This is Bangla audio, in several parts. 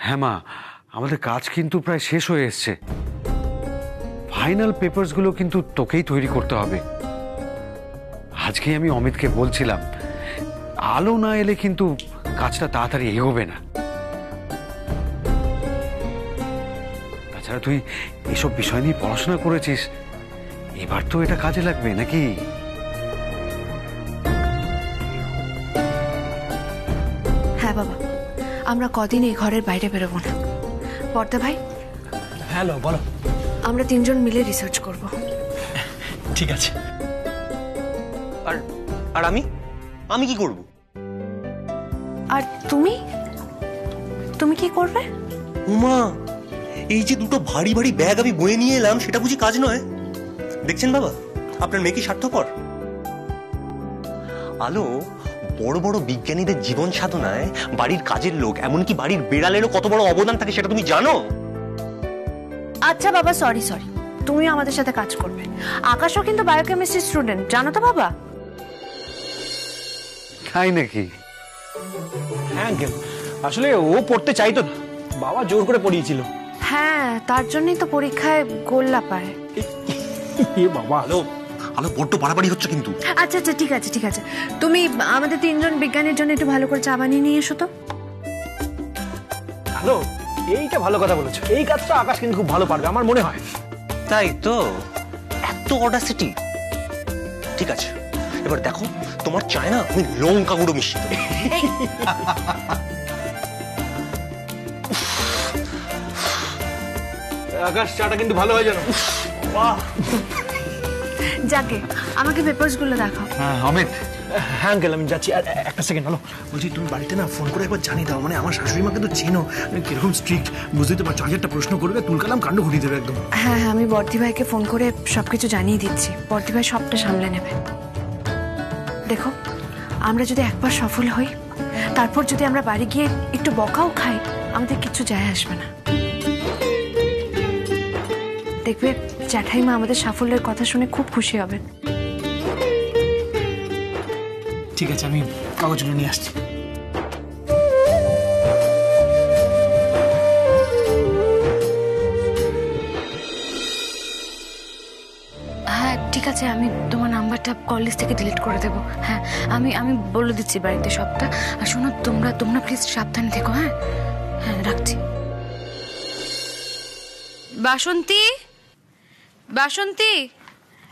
হ্যাঁ মা, আমাদের কাজ কিন্তু প্রায় শেষ হয়ে এসছে। ফাইনাল পেপারসগুলো কিন্তু তোকেই তৈরি করতে হবে। আজকে আমি অমিতকে বলছিলাম, আলো না এলে কিন্তু কাজটা তাড়াতাড়ি এগোবে না। তাছাড়া তুই এসব বিষয় নিয়ে পড়াশোনা করেছিস, এবার তো এটা কাজে লাগবে নাকি? হ্যাঁ বাবা, আমরা কদিন এই ঘরের বাইরে বেরোবো না। পর্দা ভাই। হ্যালো, বলো। আমরা তিনজন মিলে রিসার্চ করব। ঠিক আছে। আর আর আমি আমি কি করব? আর তুমি তুমি কি করবে? উমা, এই যে দুটো ভারী ভারী ব্যাগ আমি বয়ে নিয়ে এলাম, সেটা বুঝি কাজ নয়? দেখছেন বাবা, আপনার মেয়ে কি স্বার্থপর? আলো, বড় বড় বিজ্ঞানীদের জীবন সাধনায় বাড়ির কাজের লোক, এমনকি বাড়ির বেড়ালেরও কত বড় অবদান থাকে সেটা তুমি জানো? আচ্ছা বাবা, সরি, তুমি আমাদের সাথে কাজ করবে। আকাশও কিন্তু বায়োকেমিস্ট্রি স্টুডেন্ট, জানো তো বাবা? তাই নাকি? হ্যাঁ আঙ্কেল, আসলে ও পড়তে চাইতো না, বাবা জোর করে পড়িয়েছিল। হ্যাঁ, তার জন্যই তো পরীক্ষায় গোল্লা পায়। বাবা, আলো আলো, বড্ড বাড়াবাড়ি হচ্ছে কিন্তু। আচ্ছা, ঠিক আছে। তুমি আমাদের তিনজন বিজ্ঞানীর জন্য একটু ভালো করে চা বানিয়ে নিয়ে এসো তো। হ্যালো, এইটা ভালো কথা বলেছো। এই কাজটা আকাশ কিন্তু খুব ভালো পারবে আমার মনে হয়। তাই তো, এত অডাসিটি। ঠিক আছে, এবার দেখো তোমার চায় না আমি লঙ্কা গুঁড়ো মিশিয়ে দেবো। আকাশ, চাটা কিন্তু ভালো হয় জানো। বাহ, যাকে আমাকে পেপারসগুলো দেখাও। হ্যাঁ অমিত। হ্যাঁ আঙ্কেল, আমি যাচ্ছি। আর একটা সেকেন্ড, হলো বলছি, তুমি বাড়িতে না ফোন করে একবার জানিয়ে দাও। মানে আমার শাশুড়ি মাকে তো চেনো, কিরকম স্ট্রিক্ট বুঝতেই তো পারছো। হাজারটা প্রশ্ন করবে, তুলকালাম কাণ্ড ঘটিয়ে দেবে একদম। হ্যাঁ, আমি বর্দি ভাইকে ফোন করে সবকিছু জানিয়ে দিচ্ছি। বর্দি ভাই সবটা সামলে নেবে। দেখো, আমরা যদি একবার সফল হই, তারপর যদি আমরা বাড়ি গিয়ে একটু বকাও খাই, আমাদের কিছু যায় আসবে না। দেখবে জ্যাঠাইমা আমাদের সাফল্যের কথা শুনে খুব খুশি হবে। ঠিক আছে, আমি কাগজগুলো নিয়ে আসছি। হ্যাঁ ঠিক আছে, আমি তোমার নাম্বারটা কল লিস্ট থেকে ডিলিট করে দেবো। হ্যাঁ, আমি বলে দিচ্ছি বাড়িতে সবটা। আর শোনো, তোমরা প্লিজ সাবধানে থেকো। হ্যাঁ, রাখছি। বাসন্তী।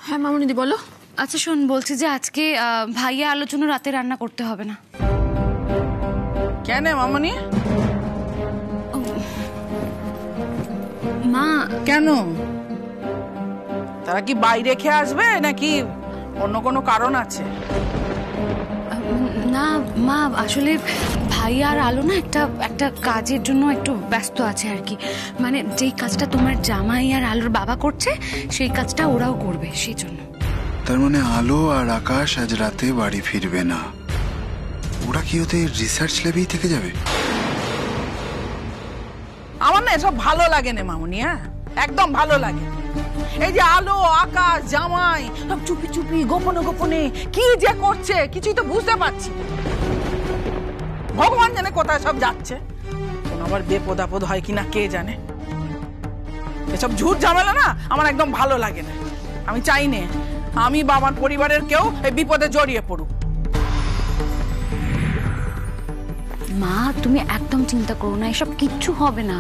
হ্যাঁ মামুনিদি, বলো। আচ্ছা শোন, বলছি যে আজকে ভাইয়া আলোচনা রাতে রান্না করতে হবে না। কেন মামুনি? মা। কেন? তারা কি বাইরে খেয়ে আসবে নাকি অন্য কোনো কারণ আছে? না মা, আসলে ভাইয়া আর আলো না একটা কাজের জন্য একটু ব্যস্ত আছে আর কি। মানে যেই কাজটা তোমার জামাই আর আলোর বাবা করছে, সেই কাজটা ওরাও করবে, সেই জন্য। তার মানে আলো আর আকাশ আজ রাতে বাড়ি ফিরবে না। ওরা কি ওদের রিসার্চ ল্যাবেই থেকে যাবে? আমার না এসব ভালো লাগে না মামুনি। হ্যাঁ, একদম ভালো লাগে। এই যে আলো, আকাশ, জামাই সব চুপি চুপি গোপনে কি যে করছে কিছুই তো বুঝতে পারছি। ভগবান জানে কোথায় সব যাচ্ছে, কোন আবার বেপদ আপদ হয় কিনা কে জানে। এসব ঝুট ঝামেলা না আমার একদম ভালো লাগে না। আমি চাই না আমি বা আমার পরিবারের কেউ এই বিপদে জড়িয়ে পড়ুক। মা, তুমি একদম চিন্তা করো না, এসব কিচ্ছু হবে না।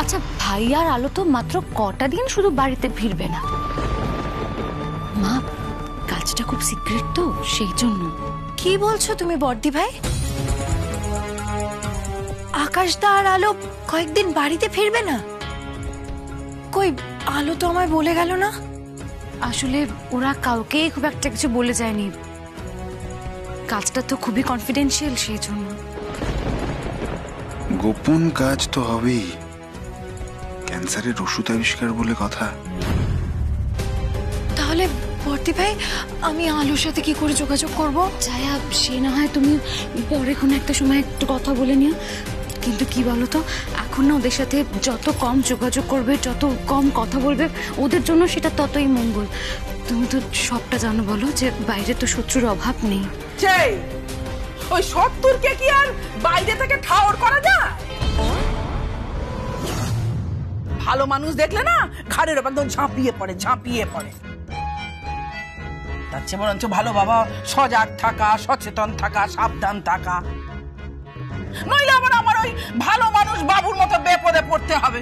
আচ্ছা, ভাইয়া আর আলো তো মাত্র কটা দিন শুধু বাড়িতে ফিরবে না। মা, কাজটা খুব সিক্রেট তো, সেই জন্য। কি বলছো তুমি বর্দি ভাই? আকাশদা আর আলো কয়েকদিন বাড়িতে ফিরবে না? কই, আলো তো আমায় বলে গেল না। আসলে ওরা কাউকে খুব একটা কিছু বলে যায়নি, কাজটা তো খুবই কনফিডেন্সিয়াল, সেই জন্য। গোপন কাজ তো হবেই, ক্যান্সারের ওষুধ আবিষ্কার বলে কথা। তাহলে বর্দি ভাই, আমি আলোর সাথে কি করে যোগাযোগ করবো? ছায়া, সে না হয় তুমি পরে কোনো একটা সময় একটু কথা বলে নিও। কিন্তু কি বলতো, এখন না ওদের সাথে যত কম যোগাযোগ করবে, যত কম কথা বলবে, ওদের জন্য সেটা ততই মঙ্গল। তুমি তো সবটা জানো, বলো যে বাইরে তো শত্রুর অভাব নেই। ওই শত্রুরকে কি আর বাইরে থেকে ঠাওর করা যায়? ভালো মানুষ দেখলে না ঘাড়ের ওপর একদম ঝাঁপিয়ে পড়ে। তার চেয়ে বরঞ্চ ভালো বাবা সজাগ থাকা, সচেতন থাকা, সাবধান থাকা, নইলে আবার আমার ওই ভালো মানুষ বাবুর মতো বেপদে পড়তে হবে।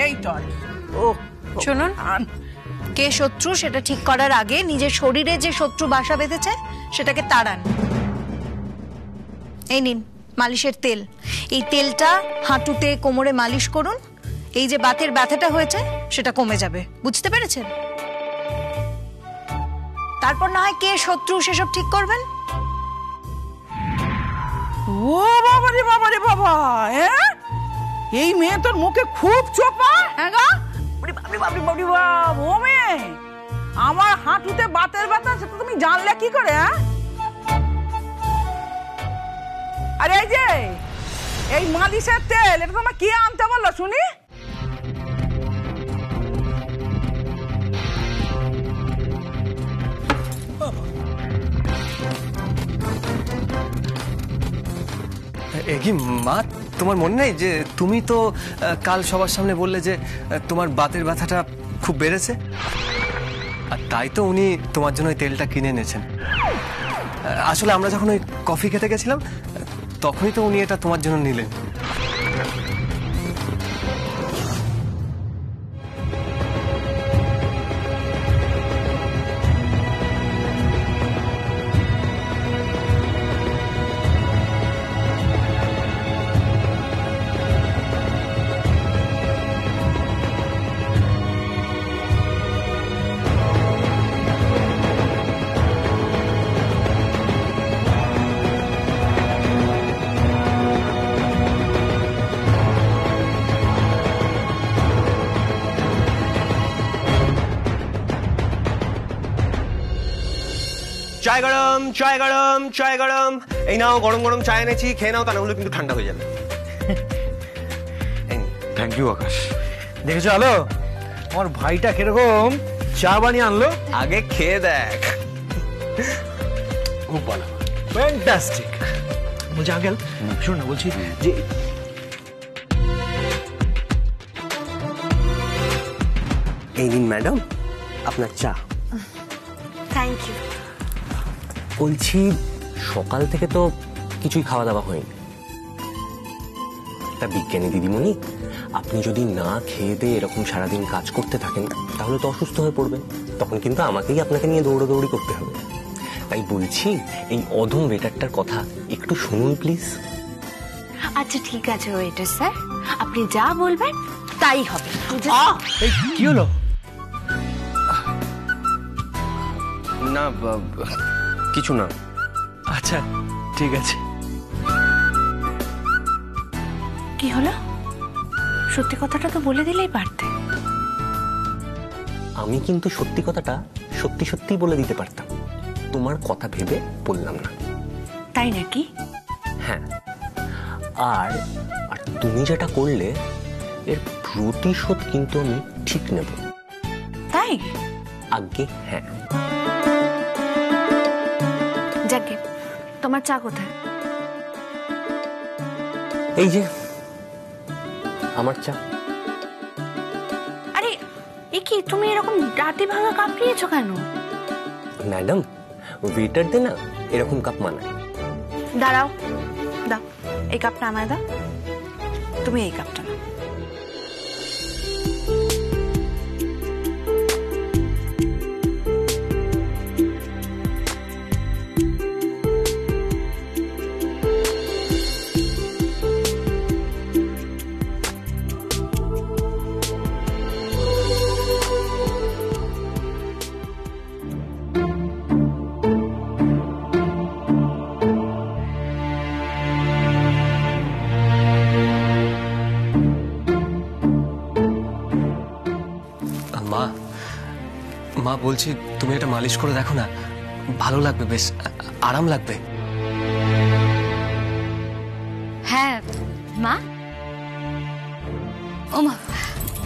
এই তো শুনুন, কে শত্রু সেটা ঠিক করার আগে নিজের শরীরে যে শত্রু বাসা বেঁধেছে সেটাকে তাড়ান। এই নিন মালিশের তেল, এই তেলটা হাঁটুতে কোমরে মালিশ করুন, এই যে বাতের ব্যথাটা হয়েছে সেটা কমে যাবে, বুঝতে পেরেছেন? তারপর না হয় কে শত্রু সেসব ঠিক করবেন। ও বাবা রে বাবা, এই মেয়ে তোর মুখে খুব চোপা। হ্যাঁ গা, ও মেয়ে, আমার হাঁটুতে বাতের ব্যথা সেটা তুমি জানলে কি করে? আরে এই যে এই মালিশের তেল, এটা তোমার কি আনতে বললো শুনি? কি মা, তোমার মনে নেই যে তুমি তো কাল সবার সামনে বললে যে তোমার বাতের ব্যথাটা খুব বেড়েছে, আর তাই তো উনি তোমার জন্য ওই তেলটা কিনে এনেছেন। আসলে আমরা যখন ওই কফি খেতে গেছিলাম তখনই তো উনি এটা তোমার জন্য নিলেন। চায় গরম, চায় গরম, চায় গরম। এই নাও গরম গরম চা এনেছি, খেয়ে নাও, তা না হলে কিন্তু ঠান্ডা হয়ে যাবে। থ্যাংক ইউ আকাশ। দেখেছো আলো, আমার ভাইটা কিরকম চা বানিয়ে আনলো? আগে খেয়ে দেখ। খুব ভালো, ফ্যান্টাস্টিক। বলছি আঙ্কেল, শোন না, বলছি যে এই নিন ম্যাডাম আপনার চা। Thank you. বলছি সকাল থেকে তো কিছুই খাওয়া দাওয়া হয়নি। তা বিজ্ঞানী দিদিমণি, আপনি যদি না খেয়ে দিয়ে এরকম সারাদিন কাজ করতে থাকেন তাহলে তো অসুস্থ হয়ে পড়বেন, তখন কিন্তু আমাকেই আপনাকে নিয়ে দৌড়াদৌড়ি করতে হবে। তাই বলছি এই অধম ওয়েটারটার কথা একটু শুনুন প্লিজ। আচ্ছা ঠিক আছে ওয়েটার স্যার, আপনি যা বলবেন তাই হবে। এই কি হলো? না কিছু না। আচ্ছা ঠিক আছে। কি হলো? সত্যি কথাটা তো বলে দিলেই পারতে। আমি কিন্তু সত্যি কথাটা সত্যি সত্যিই বলে দিতে পারতাম, তোমার কথা ভেবে বললাম না। তাই নাকি? হ্যাঁ, আর আর তুমি যেটা করলে এর প্রতিশোধ কিন্তু আমি ঠিক নেব। তাই? আগে হ্যাঁ। যাকে, তোমার চা কোথায়? এই যে আমার চা। আরে এ কি, তুমি এরকম রাতে ভাঙা কাপ নিয়েছো কেন? ম্যাডাম, ওয়েটারদের না এরকম কাপ মানায়। দাঁড়াও, দাও এই কাপটা আমায় দাও। তুমি এই কাপটা নাও। মা বলছি তুমি এটা মালিশ করে দেখো না, ভালো লাগবে, বেশ আরাম লাগবে। হ্যাঁ মা। ও মা,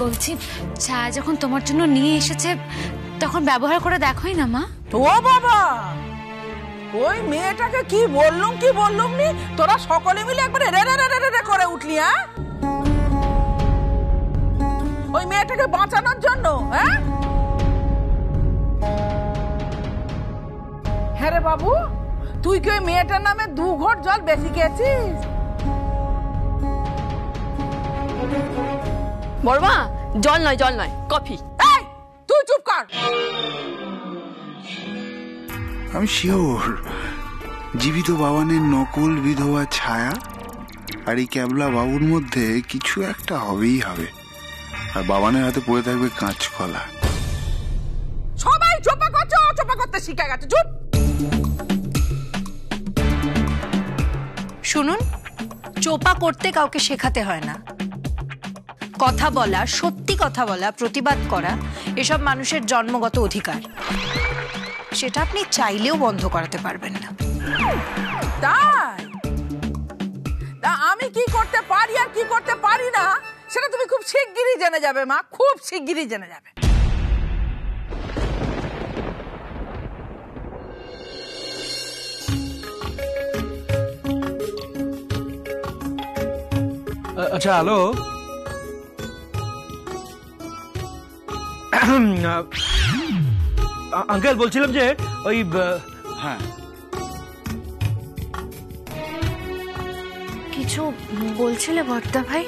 বলছি চা যখন তোমার জন্য নিয়ে এসেছে তখন ব্যবহার করে দেখোই না মা। তো বাবা, ওই মেয়েটাকে কি বললুম নি, তোরা সকলে মিলে একবারে রে রে রে রে করে উঠলি। হ্যাঁ মেয়েটাকে বাঁচানোর জন্য? হ্যাঁ হ্যাঁ রে বাবু, তুই কি ওই মেয়েটার নামে 2 ঘট জল বেশি খেয়েছিস? বড়মা, জল নয় কফি। এই তুই চুপ কর। আমি শিওর জীবিত বাবানের নকল বিধবা ছায়া আর এই ক্যাবলা বাবুর মধ্যে কিছু একটা হবেই হবে। আর বাবানের হাতে পড়ে থাকবে কাঁচকলা। সবাই চোপা করছে, চোপা করতে শিখে গেছে। চুপ। শুনুন, চোপা করতে কাউকে শেখাতে হয় না। কথা বলা, সত্যি কথা বলা, প্রতিবাদ করা এসব মানুষের জন্মগত অধিকার। সেটা আপনি চাইলেও বন্ধ করাতে পারবেন না। তাই তা আমি কি করতে পারি আর কি করতে পারি না সেটা তুমি খুব শিগগিরই জেনে যাবে মা, খুব শিগগিরই জেনে যাবে। আচ্ছা হ্যালো, আঙ্কেল বলছিলাম যে ওই হ্যাঁ, কিছু বলছিলে বর্দা ভাই?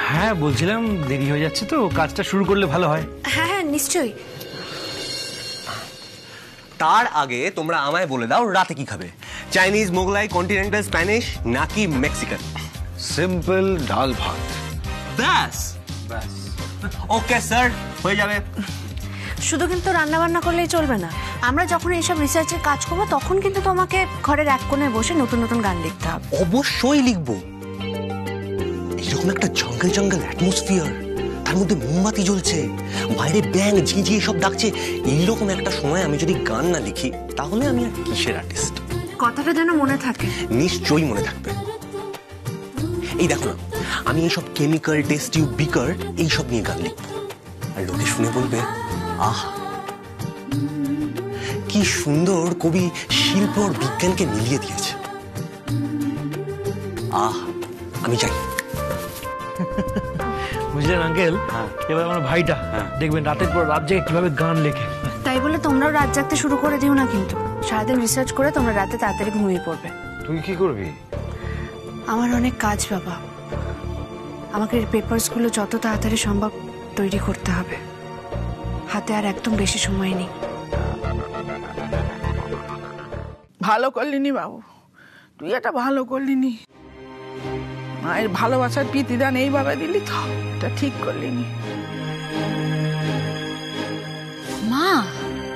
হ্যাঁ বলছিলাম দেরি হয়ে যাচ্ছে তো, কাজটা শুরু করলে ভালো হয়। হ্যাঁ হ্যাঁ নিশ্চয়ই। তার আগে তোমরা আমায় বলে দাও রাতে কি খাবে? চাইনিজ, মোগলাই, কন্টিনেন্টাল, স্প্যানিশ নাকি মেক্সিকান? সিম্পল ডাল ভাত। ব্যাস ওকে স্যার, হয়ে যাবে। শুধু কিন্তু রান্না বান্না করলেই চলবে না। আমরা যখন এইসব রিসার্চের কাজ করবো তখন কিন্তু তোমাকে ঘরের এক কোণে বসে নতুন নতুন গান লিখতে হবে। অবশ্যই লিখবো। এরকম একটা জঙ্গল জঙ্গল অ্যাটমসফিয়ার, তার মধ্যে মোমবাতি জ্বলছে, বাইরে ব্যাঙ ঝিঁঝিয়ে সব ডাকছে, এইরকম একটা সময় আমি যদি গান না লিখি তাহলে আমি আর কিসের আর্টিস্ট? কথাটা যেন মনে থাকে। নিশ্চয়ই মনে থাকবে। এই দেখো না, আমি এইসব কেমিক্যাল, টেস্ট টিউব, বিকার এইসব নিয়ে গান লিখবো, আর লোকে শুনে বলবে আহ কি সুন্দর কবি শিল্প আর বিজ্ঞানকে মিলিয়ে দিয়েছে। আহ আমি চাই। বুঝলেন আঙ্কেল, এবার আমার ভাইটা দেখবেন রাতের পর রাত জেগে কিভাবে গান লেখে। তাই বলে তোমরাও রাত জাগতে শুরু করে দিও না কিন্তু। সারাদিন রিসার্চ করে তোমরা রাতে তাড়াতাড়ি ঘুমিয়ে পড়বে। তুই কি করবি? আমার অনেক কাজ বাবা। আমাকে এই পেপারসগুলো যত তাড়াতাড়ি সম্ভব তৈরি করতে হবে। হাতে আর একদম বেশি সময় নেই। ভালো করলিনি বাবু, তুই এটা ভালো করলিনি। মায়ের ভালোবাসার প্রীতিদান এইভাবে দিলি তো, এটা ঠিক করলিনি। মা,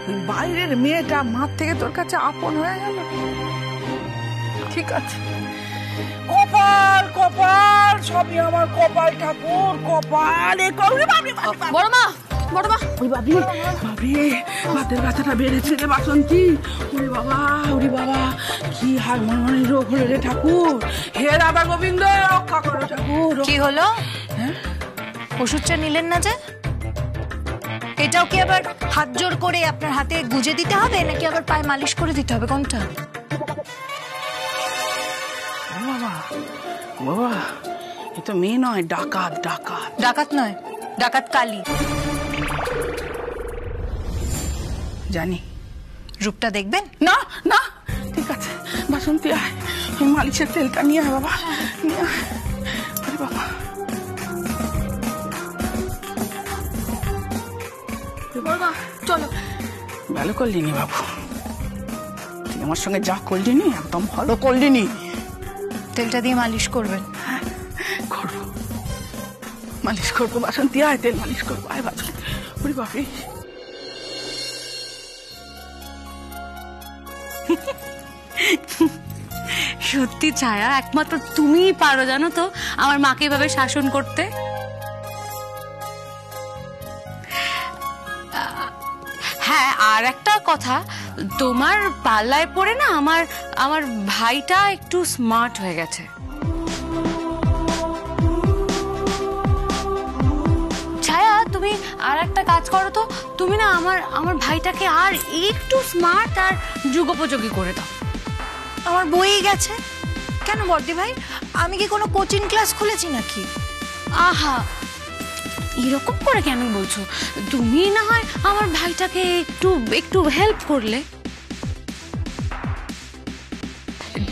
ওই বাইরের মেয়েটা মার থেকে তোর কাছে আপন হয়ে গেল। ঠিক আছে, কপাল কপাল, সবই আমার কপাল ঠাকুর, কপাল। বড়মা, ওই বাবরি বাতের ব্যথাটা বেড়েছে রে বাসন্তী। ওরে বাবা, ওরে বাবা, কি হারমোনিয়ামের রোগ হলো রে ঠাকুর। হে রাধা গোবিন্দ, রক্ষা করো ঠাকুর। কি হলো? ওষুধটা নিলেন না যে? এটাও কি আবার হাত জোর করে আপনার হাতে গুজে দিতে হবে নাকি আবার পায়ে মালিশ করে দিতে হবে? কোনটা? বাবা বাবা, এ তো মেয়ে নয়, ডাকাত। ডাকাত ডাকাত নয়, ডাকাত কালী। জানি। রূপটা দেখবেন? না না, ঠিক আছে বাসন্তী, আয় মালিশের তেলটা নিয়ে আয় বাবা, নিয়ে আয়। আরে বাবা, চলো। ভালো করলিনি বাবু, তুই আমার সঙ্গে যা করলিনি একদম ভালো করলিনি। তেলটা দিয়ে মালিশ করবেন? করবো, মালিশ করবো বাসন্তী, আয় তেল মালিশ করবো, আয় বাসন্তী। ওরে বাপরে, সত্যি ছায়া, একমাত্র তুমিই পারো জানো তো আমার মাকে এভাবে শাসন করতে। হ্যাঁ, আর একটা কথা, তোমার পাল্লায় পড়ে না আমার ভাইটা একটু স্মার্ট হয়ে গেছে। ছায়া, তুমি আর একটা কাজ করো তো, তুমি না আমার ভাইটাকে আর একটু স্মার্ট আর যুগোপযোগী করে দাও। আমার বই গেছে কেন বর্দি ভাই? আমি কি কোনো কোচিং ক্লাস খুলেছি নাকি? আহা, এরকম করে কেন বলছো? তুমি না হয় আমার ভাইটাকে একটু একটু হেল্প করলে।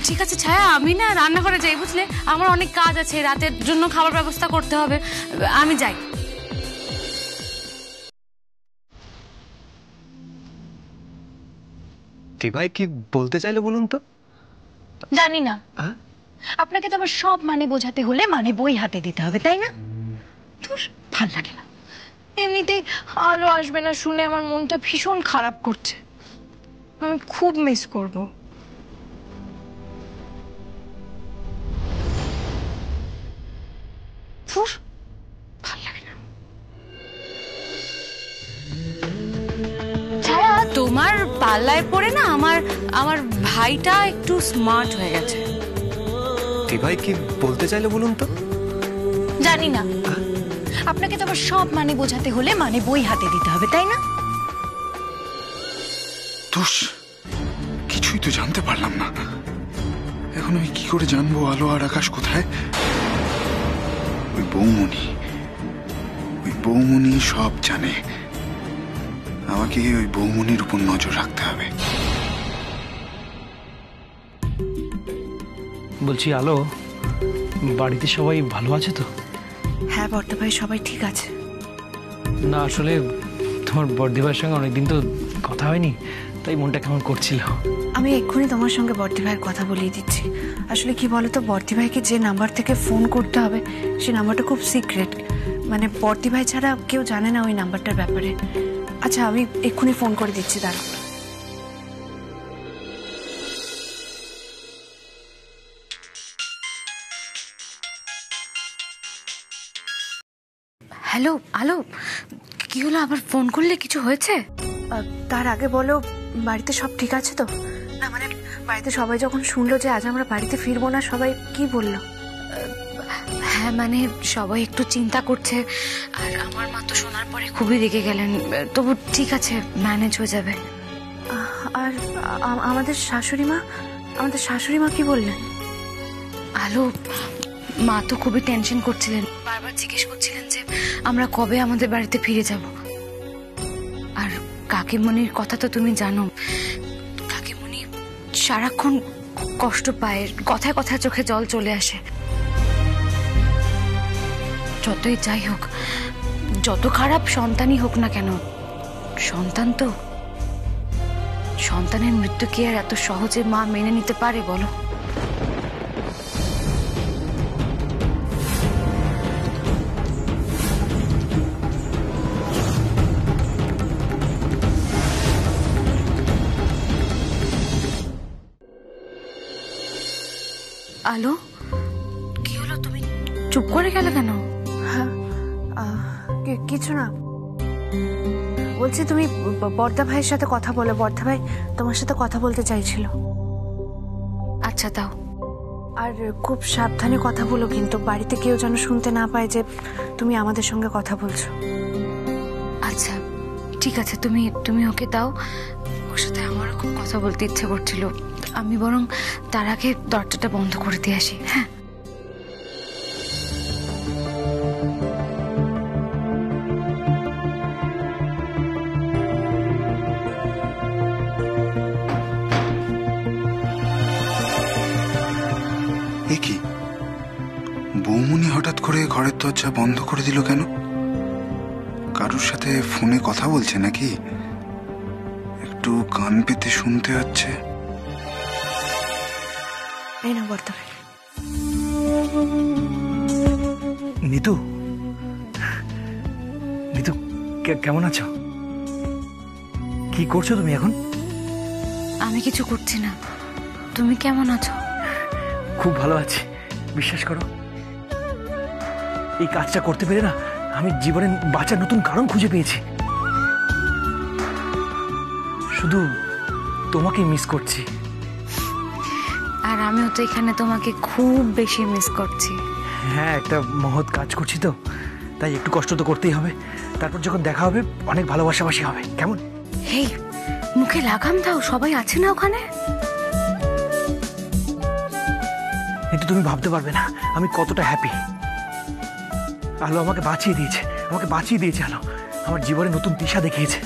ঠিক আছে ছায়া, আমি না রান্নাঘরে যাই, বুঝলে? আমার অনেক কাজ আছে, রাতের জন্য খাবার ব্যবস্থা করতে হবে, আমি যাই। ভাই কি বলতে চাইলে বলুন তো? জানি না, আপনাকে তো আবার সব মানে বোঝাতে হলে মানে বই হাতে দিতে হবে, তাই না? তোর ভাল লাগে না। এমনিতেই আলো আসবে না শুনে আমার মনটা ভীষণ খারাপ করছে। আমি খুব মিস করব। ভাল লাগে না। তোমার পাল্লায় পড়ে না আমার ভাইটা একটু স্মার্ট হয়ে গেছে। ভাই কি বলতে চাইলে বলুন তো? জানি না, আপনাকে তো আবার সব মানে বোঝাতে হলে মানে বই হাতে দিতে হবে, তাই না? দোষ, কিছুই তো জানতে পারলাম না। এখন আমি কি করে জানবো আলো আর আকাশ কোথায়? ওই বৌমনি সব জানে। আমাকে ওই বৌমনির উপর নজর রাখতে হবে। বলছি আলো, বাড়িতে সবাই ভালো আছে তো? হ্যাঁ বর্দা ভাই, সবাই ঠিক আছে। না আসলে তোমার বর্দি ভাইয়ের সঙ্গে অনেকদিন তো কথা হয়নি, তাই মনটা কেমন করছিল। আমি এক্ষুনি তোমার সঙ্গে বর্দি ভাইয়ের কথা বলিয়ে দিচ্ছি। আসলে কি বলতো, বর্দি ভাইকে যে নাম্বার থেকে ফোন করতে হবে সেই নাম্বারটা খুব সিক্রেট, মানে বর্দি ভাই ছাড়া কেউ জানে না ওই নাম্বারটার ব্যাপারে। আচ্ছা আমি এক্ষুনি ফোন করে দিচ্ছি, দাঁড়া। হ্যালো আলো, কি হলো? আবার ফোন করলে? কিছু হয়েছে? তার আগে বলো, বাড়িতে সব ঠিক আছে তো? না মানে বাড়িতে সবাই যখন শুনলো যে আজ আমরা বাড়িতে ফিরবো না, সবাই কি বললো? হ্যাঁ মানে সবাই একটু চিন্তা করছে, আর আমার মা তো শোনার পরে খুবই রেগে গেলেন। তবু ঠিক আছে, ম্যানেজ হয়ে যাবে। আর আমাদের শাশুড়ি মা কি বললেন? আলো, মা তো খুবই টেনশন করছিলেন, বারবার জিজ্ঞেস করছিলেন যে আমরা কবে আমাদের বাড়িতে ফিরে যাব। আর কাকিমণির কথা তো তুমি জানো, কাকিমণি সারাক্ষণ কষ্ট পায়, কথায় কথায় চোখে জল চলে আসে। যতই যাই হোক, যত খারাপ সন্তানই হোক না কেন, সন্তান তো, সন্তানের মৃত্যু কি আর এত সহজে মা মেনে নিতে পারে বলো? আলো, কি হলো? তুমি চুপ করে গেলে কেন? কিছু না, বলছি তুমি বর্দা ভাইয়ের সাথে কথা বলো, বর্দা ভাই তোমার সাথে কথা বলতে চাইছিল। আচ্ছা দাও। আর খুব সাবধানে কথা বলো কিন্তু, বাড়িতে কেউ যেন শুনতে না পায় যে তুমি আমাদের সঙ্গে কথা বলছো। আচ্ছা ঠিক আছে, তুমি ওকে দাও। ওর সাথে আমারও খুব কথা বলতে ইচ্ছে করছিল, আমি বরং তার আগে দরজাটা বন্ধ করে দিয়ে আসি। হ্যাঁ এ কি, বৌমনি হঠাৎ করে ঘরের দরজা বন্ধ করে দিল কেন? কারোর সাথে ফোনে কথা বলছে নাকি? একটু কান পেতে শুনতে হচ্ছে। এই না বর্দা ভাই। নিতু, কেমন আছো? কি করছো তুমি এখন? আমি কিছু করছি না, তুমি কেমন আছো? খুব ভালো আছি, বিশ্বাস করো। এই কাজটা করতে পেরে না আমি জীবনে বাঁচার নতুন কারণ খুঁজে পেয়েছি। শুধু তোমাকে মিস করছি। আর আমিও তো এখানে তোমাকে খুব বেশি মিস করছি। হ্যাঁ, একটা মহৎ কাজ করছি তো, তাই একটু কষ্ট তো করতেই হবে। তারপর যখন দেখা হবে অনেক ভালোবাসাবাসি হবে, কেমন? হেই, মুখে লাগাম দাও, সবাই আছে না ওখানে? কিন্তু তুমি ভাবতে পারবে না আমি কতটা হ্যাপি। আলো আমাকে বাঁচিয়ে দিয়েছে, আমাকে বাঁচিয়ে দিয়েছে আলো, আমার জীবনে নতুন দিশা দেখিয়েছে।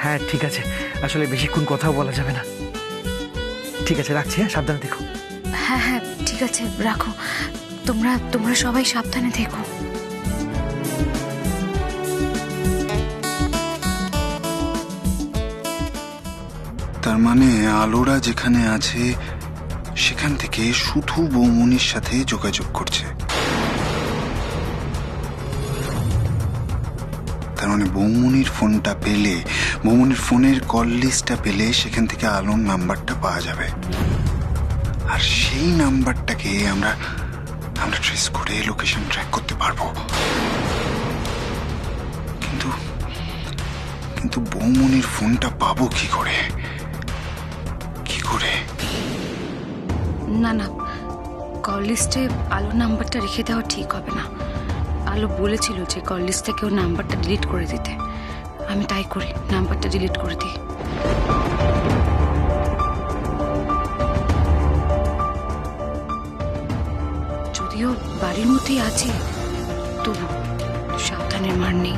হ্যাঁ ঠিক আছে, আসলে বেশিক্ষণ কথাও বলা যাবে না। ঠিক আছে রাখছি, হ্যাঁ সাবধানে দেখো। হ্যাঁ হ্যাঁ ঠিক আছে রাখো, তোমরা সবাই সাবধানে থেকো। তার মানে আলোরা যেখানে আছে সেখান থেকে শুধু বৌমনির সাথে যোগাযোগ করছে। তার মানে বৌমনির ফোনটা পেলে, বৌমনির ফোনের কল লিস্টটা পেলে সেখান থেকে আলোর নাম্বারটা পাওয়া যাবে, আর সেই নাম্বারটাকে আমরা ট্রেস করে লোকেশন ট্র্যাক করতে পারবো। কিন্তু বৌমনির ফোনটা পাবো কি করে? না না, কল লিস্টে আলোর নাম্বারটা রেখে দেওয়া ঠিক হবে না। আলো বলেছিল যে কল লিস্ট থেকে ওর নাম্বারটা ডিলিট করে দিতে, আমি তাই করি, নাম্বারটা ডিলিট করে দিই। যদিও বাড়ির মধ্যেই আছে, তবু সাবধানের মার নেই।